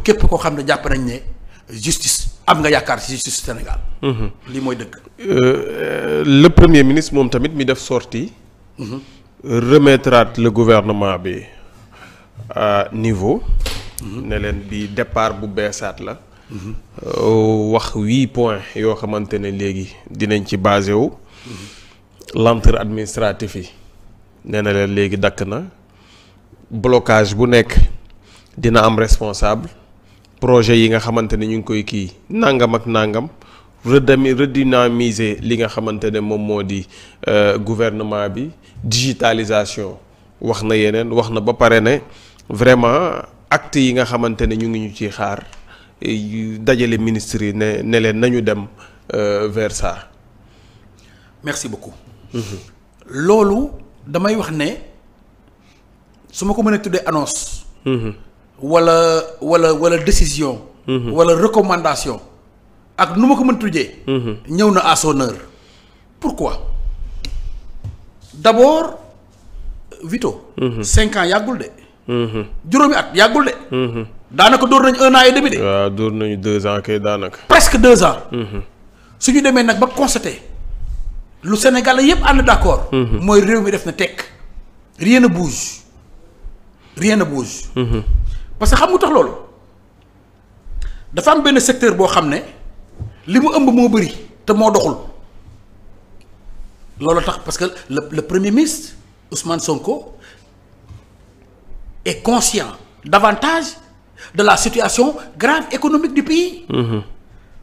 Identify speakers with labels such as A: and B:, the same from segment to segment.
A: képp koo xam ne jàpp nañ ne justice am nga yaakaar ci justice Sénégal. lii mooy dëgg.
B: Le premier ministre moom tamit mi def sortie remettraat le gouvernement bi à niveau. ne leen bi départ bu beesaat la. wax 8 points yoo xamante ne léegi dinañ ci basé wu. lenteur administratif yi nee na leen léegi dakk na blocage bu nekk dina am responsable projet yi nga xamante ne ñu ngi koy kii nangam ak nangam redynamiser li nga xamante ne moom moo di gouvernement bi digitalisation wax na yeneen wax na ba pare ne vraiment acte yi nga xamante ne ñu ngi ñu ciy xaar dajale ministres yi ne leen nañu dem vers ça.
A: merci beaucoup. loolu damay wax ne su ma ko mënee tuddee annonce. wala décision. wala recommandation. ak nu ma ko mën tuddee. ñëw na à son heure. pourquoi d'abord Vito. 5 ans yàggul de. juróomi at yàggul de. daanaka dóor nañu 1 an et demi de.
B: waaw dóor nañu 2 ans kay daanaka.
A: presque 2 ans. su ñu demee nag ba constaté. lu Sénégalais yëpp ànd d'accord. mooy réew mi def na tekk. rien ne bouge. rien ne bouge. parce que xam nga tax loolu dafa am benn secteur boo xam ne li mu ëmb moo bëri te moo doxul loolu tax parce que le premier ministre Ousmane Sonko est conscient davantage de la situation grave économique du pays.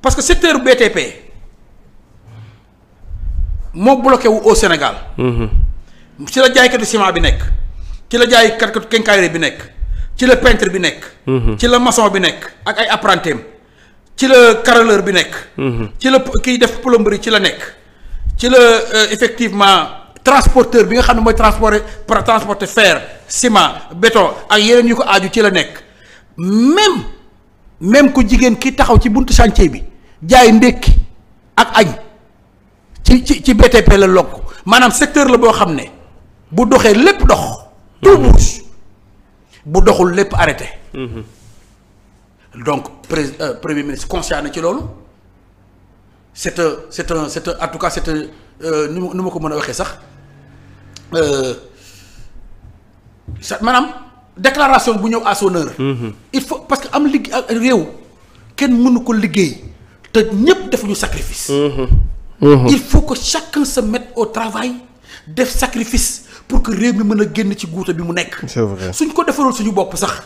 A: parce que secteur BTP. moo bloqué wu au Sénégal. ci la jaaykatu ciment bi nekk. ci la jaaykatu quincaillerie bi nekk. ci la peintre bi nekk. ci la maçon bi nekk ak ay apprentis ci la carreleur bi nekk. ci la kiy def plomberie ci la nekk. ci la effectivement transporteur bi nga xam ne mooy transporter fer ciment béton ak yeneen yu ko aaju ci la nekk. même ku jigéen ki taxaw ci buntu chantier bi jaay ndékki ak añ. ci BTP la lokk maanaam secteur la boo xam ne bu doxee lépp dox. tout bouge bu doxul lépp arrêté. donc premier ministre conscient na ci loolu c'est un en tout cas nu ma ko mën a waxee sax maanaam déclaration bu ñëw à son heure. il faut parce que am réew kenn mënu ko liggéey te ñépp defuñu sacrifice. il faut que chacun se mette au travail def sacrifice pour que réew mi mën a génn ci guuta bi mu nekk.
B: c'est vrai
A: suñ ko defarul suñu bopp sax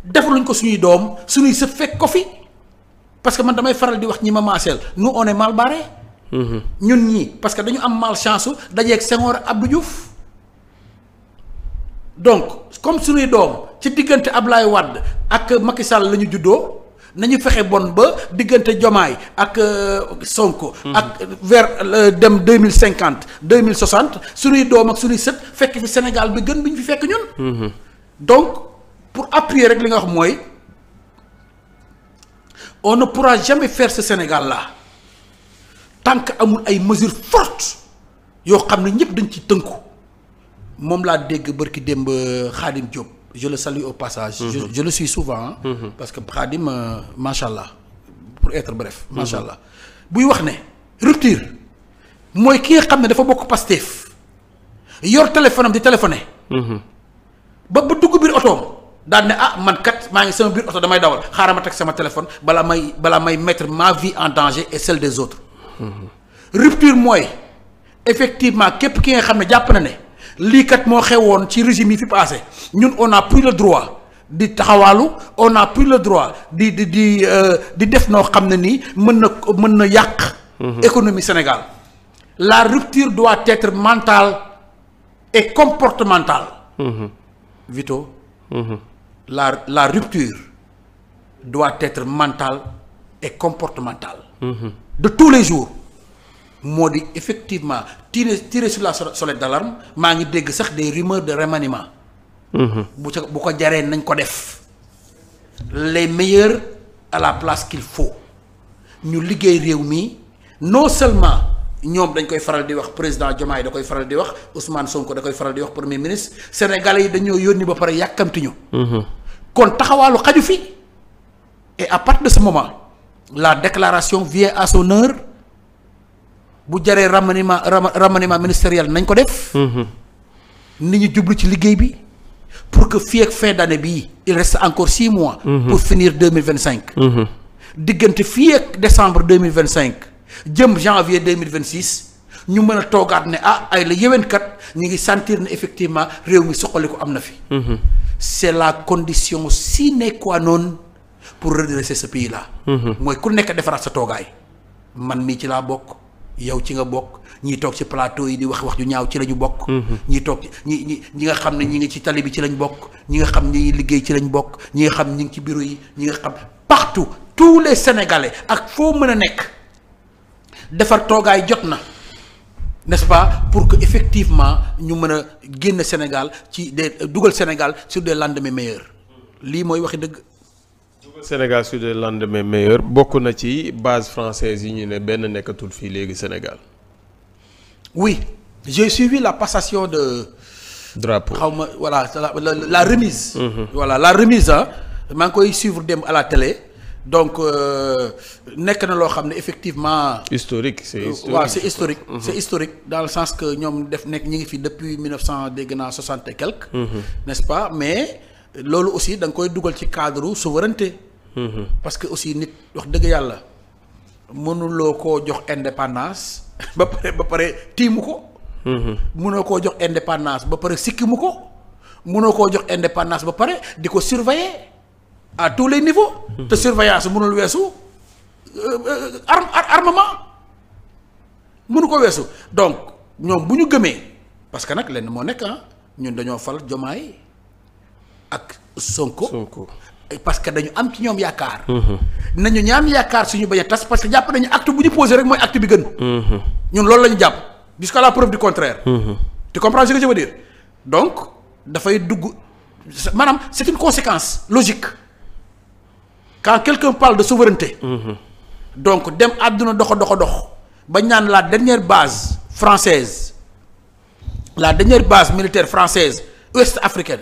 A: defaluñ ko suñuy doom suñuy sët fekk ko fi parce que man damay faral di wax ñi ma maaseel nous on est mal barré. ñun ñii parce que dañu am malchance dajeeg Senghor ak Abdou Diouf donc comme suñuy doom ci diggante Ablaye Wade ak Macky Sall la ñu juddoo. nañu fexe bon ba diggante Diomaye ak Sonko. ak vers dem 2050 2060 suñuy doom ak suñuy sët fekk fi Sénégal bi gën bi ñu fi fekk ñun. donc pour appuyer rek li nga wax mooy on ne pourra jamais faire ce Sénégal là tant que amul ay mesures fortes yoo xam ne ñëpp dañ ci tënku moom laa dégg bërki démb Khadim Diop. je le salue au passage. je le suis souvent. parce que Khadim macha allah pour être bref. macha allah buy wax ne rupture mooy ki nga xam ne dafa bokk Pastef yor téléphone am di téléphoné. ba dugg biir otoom daal ne man kat maa ngi sama biir oto damay dawal xaaral ma teg sama téléphone balaa may mettre ma vie en danger et celle des autres. rupture mooy effectivement képp ki nga xam ne jàpp na ne. lii kat moo xewoon ci régime yi fi passé ñun on n'a plus le droit di taxawaalu on n'a plus le droit di def noo xam ne nii mën na yàq. économie Sénégal la rupture doit être mentale et comportementale. Vito. la rupture doit être mentale et comportementale. de tous les jours. moo di effectivement tirer sur la sonnette d'alarme maa ngi dégg sax des rumeurs de remaniement. bu ko jaree nañ ko def les meilleurs à la place qu'il faut ñu liggéey réew mi non seulement ñoom dañ koy faral di wax président Diomaye da koy faral di wax Ousmane Sonko da koy faral di wax premier ministre sénégalais yi dañoo yónni ba pare yàkkamti ñu. kon taxawaalu xaju fi et à partir de ce moment la déclaration vient à son heure bu jaree remaniement ministériel nañ ko def. nit ñi jublu ci liggéey bi pour que fii ak fin d'année bii il reste encore 6 mois. pour finir 2025. diggante fii ak décembre 2025 jëm janvier 2026 ñu mën a toogaat ne ay la yéwénkat ñu ngi sentir ne effectivement réew mi soxali ko am na fi. c'est la condition sine qua non pour redresser ce pays là. mooy ku nekk defaraat sa toogaay man mii ci laa bokk yow ci nga bokk ñii toog ci plateau yi di wax ju ñaaw ci la ñu bokk. ñii toog ci ñi nga xam ne ñi ngi ci tali bi ci lañ bokk ñi nga xam ñi ngi liggéey ci lañ bokk ñi nga xam ñi ngi ci bureau yi ñi nga xam partout tous les Sénégalais ak foo mën a nekk defar toogaay jot na. n'est-ce pas pour que effectivement ñu mën a génn Sénégal ci dugal Sénégal sur des lendemains meilleurs lii mooy waxi dëgg.
B: dugal Sénégal sur des lendemains meilleurs bokk na ci base française yi ñu ne benn nekkatul fii léegi Sénégal.
A: oui j'ai suivi la passation de.
B: drapeau
A: xaw ma voilà la remise. voilà la remise maa ngi koy suivre dem à la télé. donc nekk na loo xam ne effectivement.
B: historique c'est historique
A: waaw c'est historique. c'est historique dans le sens que ñoom ñi ngi fi depuis 1900 dégg naa 60 et quelques. n'est-ce pas mais loolu aussi da nga koy dugal ci cadre souveraineté. parce que aussi nit wax dëgg yàlla mënuloo koo jox indépendance ba pare tiimu ko. mënoo koo jox indépendance ba pare sikkimu ko mënoo koo jox indépendance ba pare di ko surveiller. à tous les niveaux. te surveillance mënul weesu armement mënu ko weesu donc ñoom bu ñu gëmee parce que nag lenn moo nekk ñun dañoo fal Diomaye ak Sonko. parce que dañu am ci ñoom yaakaar. nañu ñaan yaakaar suñu bañ a tas parce que jàpp nañu acte bu ñu posé rek mooy acte bi gën. ñun loolu la ñu jàpp jusqu'à la preuve du contraire. tu comprends ce que je veux dire donc dafay dugg maanaam c'est une conséquence logique. quand quelqu'un parle de souveraineté. donc dem àdduna dox ba ñaan la dernière base française la dernière base militaire française ouest africaine.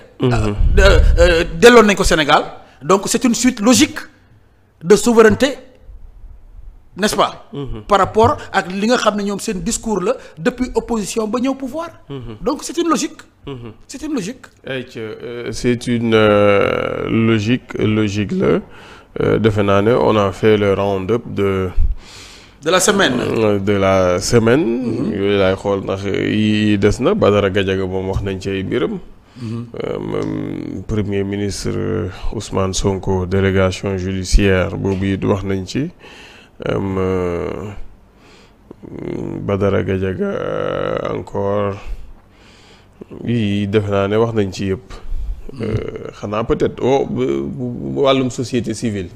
A: delloon nañ ko Sénégal donc c'est une suite logique de souveraineté n'est-ce pas. par rapport ak li nga xam ne ñoom seen discours la depuis opposition ba ñëw pouvoir. donc c'est une logique. c'est une logique.
B: c'est une logique la. defe naa ne on a fait le round-up de
A: la semaine.
B: yooyu laay xool ndax yi des na Badara Gadiaga moom wax nañ ci ay mbiram. premier ministre Ousmane Sonko délégation judiciaire boobu it wax nañ ci Badara Gadiaga encore yi defe naa ne wax nañ ci yëpp. xanaa peut-être wàllum société civile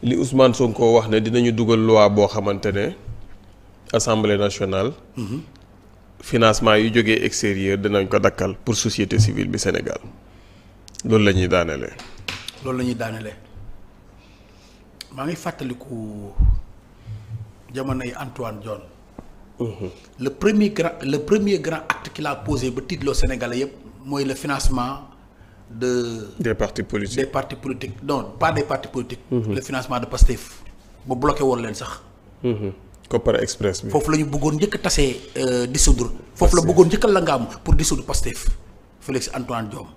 B: li Ousmane Sonko wax ne dinañu dugal loi boo xamante ne Assemblée nationale. financement yu jógee extérieur dinañ ko dakkal pour société civile bi Sénégal loolu la ñuy daanelee.
A: maa ngi fàttaliku jamonoy Antoine Diome. le premier grand acte qu'il a posé ba tiitloo Sénégalais yëpp. mooy le financement des partis politiques non pas des partis politiques. le financement de Pastef ba bloqué woon leen sax.
B: Kopar Express bi.
A: foofu la ñu bëggoon njëkk a tasee dissoudre. foofu la bëggoon njëkk a langaamu pour dissoudre Pastef Félix Antoine Diome.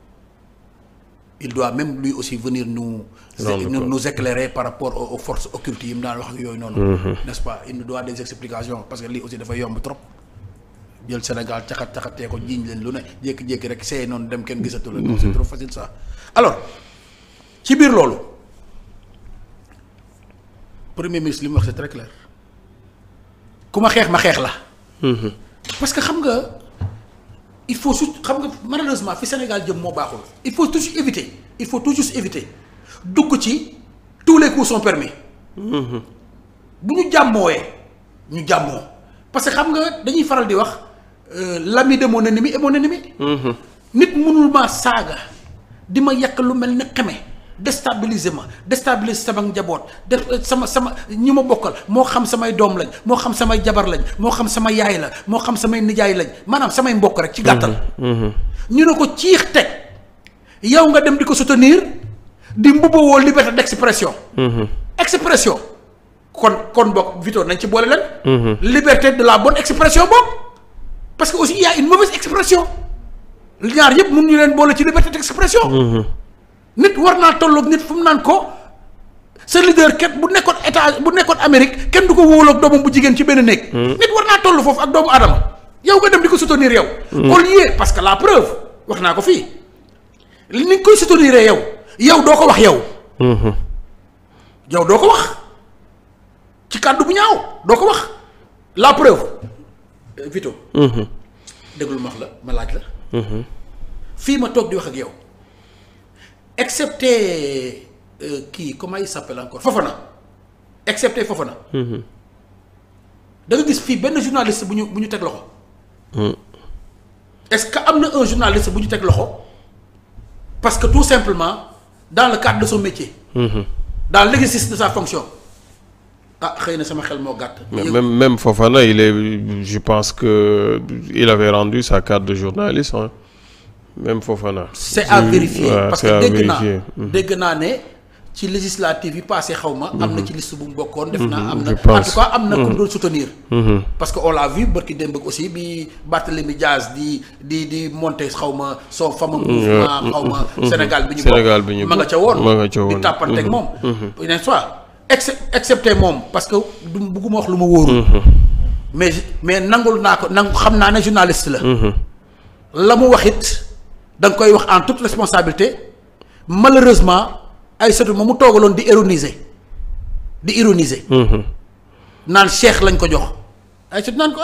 A: il doit même lui aussi venir nous éclairer par rapport aux forces occultes yi mu daan wax ak yooyu noonu. n'est-ce pas il nous doit des explications parce que lii aussi dafa yomb trop. jël Sénégal caxatee ko jiiñ leen lu ne jékki-jékki rek seey noonu dem kenn gisatu la. c'est trop facile ça. alors ci biir loolu premier ministre li mu wax c'est très clair ku ma xeex la. parce que xam nga il faut surtout xam nga malheureusement fi Sénégal jëm moo baaxul. il faut toujours éviter dugg ci tous les coups sont permis. bu ñu jàmmoowee ñu jàmmoo parce que xam nga dañuy faral di wax. l'ami de mon ennemi est mon ennemi. nit mënul maa saaga di ma yàq lu mel ne xeme déstabiliser sama njaboot sama ñi ma bokkal moo xam samay doom lañ moo xam samay jabar lañ moo xam sama yaay la moo xam samay nijaay lañ maanaam samay mbokk rek ci gàttal. ñu ne ko ciix teg yow nga dem di ko soutenir di mbubboo liberté d'expression. expression kon bokk Vito nañ ci boole leen. liberté de la bonne expression bokk parce que aussi il y a une mauvaise expression ñaar yëpp mun ñu leen boole ci liberté d'expression. nit war naa tolloog nit fu mu naan ko sa leader kenn bu nekkoon Amérique kenn du ko wóoloog doomam bu jigéen ci benn néeg. nit war naa toll foofu ak doomu Adama yow nga dem di ko soutenir yow. au lieu parce que la preuve wax naa ko fii li ni koy soutenir yow doo ko wax yow. yow doo ko wax ci kàddu bu ñaaw doo ko wax la preuve Vito. déglul ma wax la ma laaj la. fii ma toog di wax ak yow excepté kii comment il s'appelle encore Fofana excepté Fofana. da nga gis fii benn journaliste bu ñu teg loxo. est-ce que am na un journaliste bu ñu teg loxo parce que tout simplement dans le cadre de son métier. dans l'exercice de sa fonction. ah xëy na sama xel moo gàtt.
B: même Fofana je pense que il avait rendu sa carte de journaliste hein. Même Fofana.
A: c'est à vérifier parce que dégg naa ne ci législative yi passé xaw ma. am na ci liste bu mu bokkoon. def naa am na en tout cas am na ku doon soutenir. parce que on l'a vu barki démb aussi bi Barthélémy Diaz di monter xaw ma son fameux mouvement xaw ma Sénégal bi ñu bokk ma nga ca woon di tàppanteeg moom. n'est-ce pas excepté moom parce que du bugguma wax lu ma wóorul. mais nangul naa ko xam naa ne journaliste la. la mu wax it da nga koy wax en toute responsabilité malheureusement Aïssatou ma mu toogaloon di ironiser. naan Cheikh lañ ko jox Aïssatou naan ko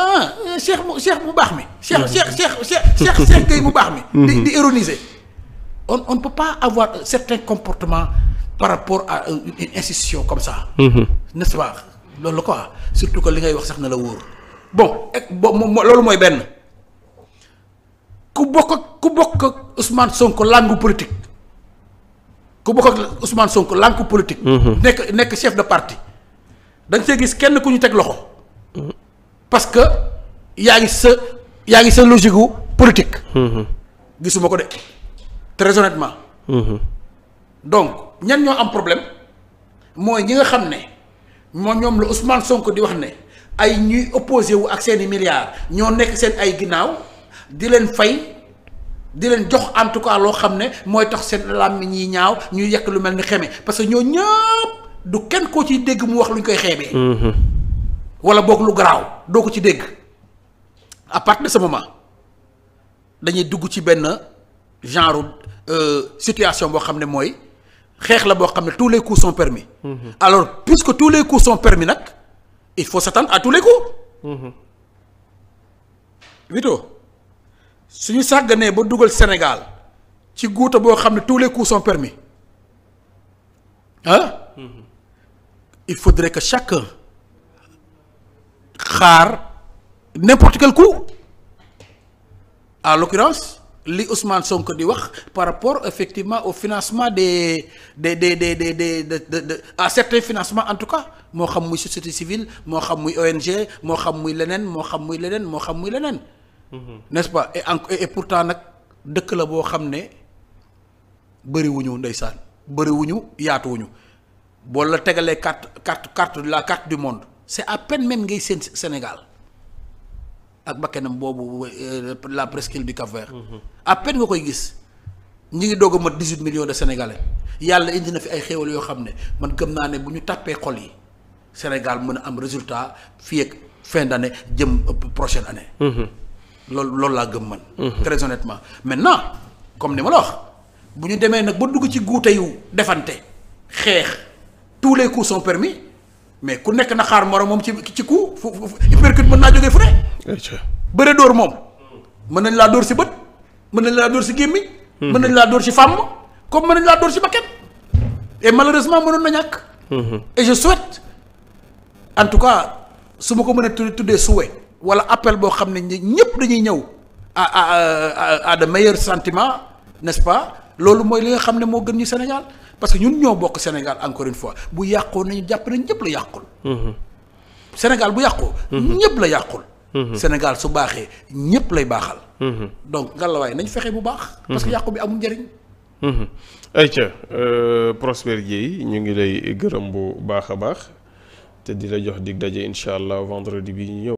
A: Cheikh bu baax mi. Cheikh Gueye bu baax mi. di ironiser on ne peut pas avoir certains comportements par rapport à une institution comme ça. n'est-ce pas loolu quoi surtout que li ngay wax sax na la wóor bon loolu mooy benn. ku bokk ak Ousmane Sonko langue politique nekk chef de parti da nga see gis kenn ku ñu teg loxo parce que yaa ngi sa logique gu politique. gisuma ko de très honnêtement. donc ñan ñoo am problème mooy ñi nga xam ne ñoom la Ousmane Sonko di wax ne ay ñuy opposé wu ak seeni milliards ñoo nekk seen ay ginnaaw. di leen fay di leen jox en tout cas loo xam ne mooy tax seen làmmiñ ñi ñaaw ñuy yekk lu mel ni xeme parce que ñoo ñëpp du kenn koo ciy dégg mu wax lu ñu koy xeebee. wala boog lu garaaw doo ko ci dégg à partir de ce moment dañuy dugg ci benn genre situation boo xam ne mooy xeex la boo xam ne tous les coups sont permis. alors puisque tous les coups sont permis nag il faut s'attendre à tous les coups. Vito. suñu sàgganee ba dugal Sénégal ci guuta boo xam ne tous les coups sont permis il faudrait que chacun xaar n'importe quel coup en l'occurrence li Ousmane Sonko di wax par rapport effectivement au financement des à certains financements en tout cas moo xam muy société civile moo xam muy ONG moo xam muy leneen n'est-ce pas et pourtant nag dëkk la boo xam ne bëriwuñu ndeysaan bëriwuñu yaatuwuñu boo la tegalee carte du monde c'est à peine même ngay seen Sénégal ak bakkanam boobu la presqu'île du Cap-Vert. à peine nga koy gis ñi ngi doog a mat 18 millions de Sénégalais yàlla indi na fi ay xéwal yoo xam ne man gëm naa ne bu ñu tàppee xol yi Sénégal mën a am résultat fii ak fin d'année jëm prochaine année. loolu laa gëm man. très honnêtement maintenant comme ni ma la wax bu ñu demee nag ba dugg ci guute yu defante xeex tous les coups sont permis mais ku nekk na xaar moroom moom ci coup fu uppercut mën naa jógee fu ne. bëre dóor moom mën nañ laa dóor si bët mën nañ laa dóor si gémmiñ. mën nañ laa dóor si fàmm comme mën nañ laa dóor si bakket et malheureusement mënoon na ñàkk. et je souhaite en tout cas su ma ko mën a tuddee souhait wala appel boo xam ne ñëpp dañuy ñëw à de meilleurs sentiments n'est-ce pas loolu mooy li nga xam ne moo gën ñu Sénégal parce que ñun ñoo bokk Sénégal encore une fois bu yàqoo nañu jàpp ne ñëpp la yàqul. Sénégal bu yàqoo. ñëpp la yàqul. Sénégal su baaxee ñëpp lay baaxal. donc ngallaawaay nañ fexe bu baax. parce que yàqu bi amul njëriñ.
B: ayca Prospère Dieye ñu ngi lay gërëm bu baax a baax te di la jox dig daje incha allah vendredi bi ñu ñëw.